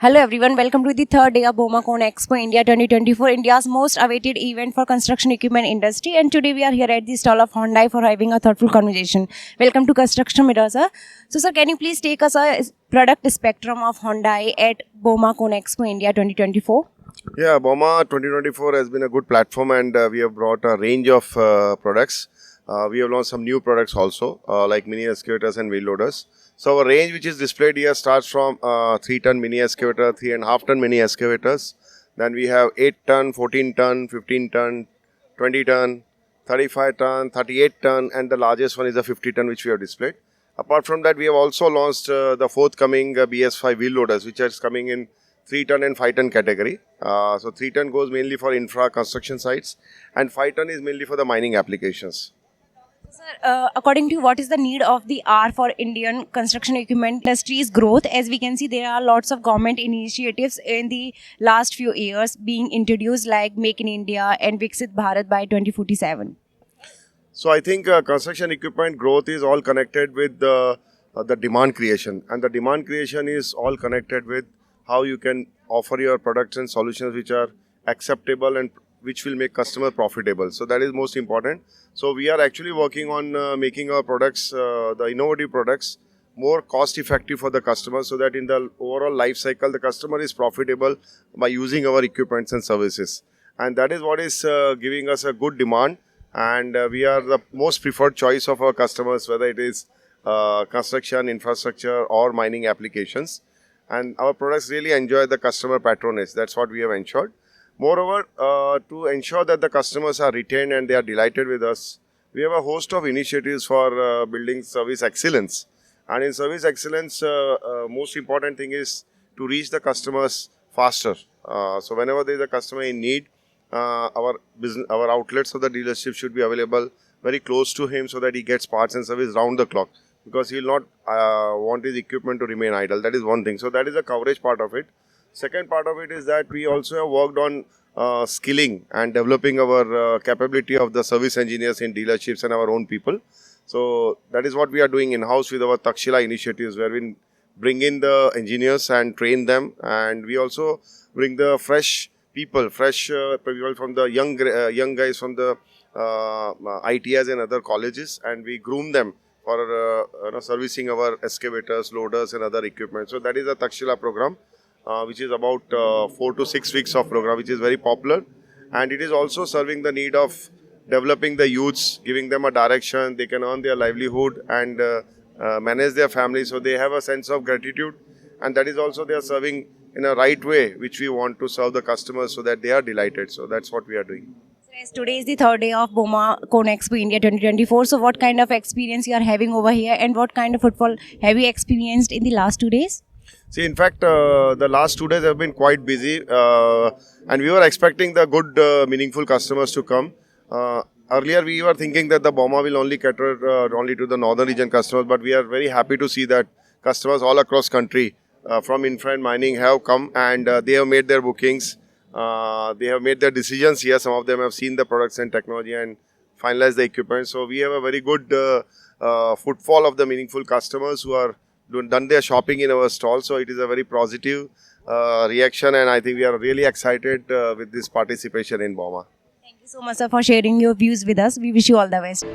Hello everyone, welcome to the third day of BOMA Cone Expo India 2024, India's most awaited event for construction equipment industry. And today we are here at the stall of Hyundai for having a thoughtful conversation. Welcome to Construction Mirror, sir. So sir, can you please take us a product spectrum of Hyundai at BOMA Cone Expo India 2024? Yeah, BOMA 2024 has been a good platform and we have brought a range of products. We have launched some new products also like mini excavators and wheel loaders. So our range which is displayed here starts from 3-ton mini excavator, 3.5-ton mini excavators. Then we have 8-ton, 14-ton, 15-ton, 20-ton, 35-ton, 38-ton and the largest one is a 50-ton which we have displayed. Apart from that, we have also launched the forthcoming BS5 wheel loaders which is coming in 3-ton and 5-ton category. So 3-ton goes mainly for infra construction sites and 5-ton is mainly for the mining applications. Sir, according to you, what is the need of the hour for Indian construction equipment industry's growth? As we can see, there are lots of government initiatives in the last few years being introduced like Make in India and Viksit Bharat by 2047. So I think construction equipment growth is all connected with the demand creation, and the demand creation is all connected with how you can offer your products and solutions which are acceptable and which will make customer profitable. So that is most important. So we are actually working on making our products, the innovative products, more cost effective for the customer, so that in the overall life cycle the customer is profitable by using our equipments and services. And that is what is giving us a good demand, and we are the most preferred choice of our customers, whether it is construction, infrastructure or mining applications. And our products really enjoy the customer patronage. That's what we have ensured. Moreover, to ensure that the customers are retained and they are delighted with us, we have a host of initiatives for building service excellence. And in service excellence, most important thing is to reach the customers faster. So whenever there is a customer in need, our outlets of the dealership should be available very close to him so that he gets parts and service round the clock, because he will not want his equipment to remain idle. That is one thing. So that is the coverage part of it. Second part of it is that we also have worked on skilling and developing our capability of the service engineers in dealerships and our own people. So that is what we are doing in-house with our Takshila initiatives, where we bring in the engineers and train them, and we also bring the fresh people from the young guys from the ITIs and other colleges, and we groom them for servicing our excavators, loaders and other equipment. So that is a Takshila program, which is about 4 to 6 weeks of program, which is very popular, and it is also serving the need of developing the youths, giving them a direction. They can earn their livelihood and manage their family, so they have a sense of gratitude, and that is also they are serving in a right way, which we want to serve the customers so that they are delighted. So that's what we are doing. Yes, today is the third day of BOMA Cone Expo India 2024. So what kind of experience you are having over here and what kind of footfall have you experienced in the last 2 days? See, in fact, the last 2 days have been quite busy, and we were expecting the good, meaningful customers to come. Earlier, we were thinking that the BOMA will only cater only to the northern region customers, but we are very happy to see that customers all across country from infra and mining have come, and they have made their bookings. They have made their decisions here. Some of them have seen the products and technology and finalized the equipment. So we have a very good footfall of the meaningful customers who are done their shopping in our stall. So it is a very positive reaction, and I think we are really excited with this participation in BOMA. Thank you so much, sir, for sharing your views with us. We wish you all the best.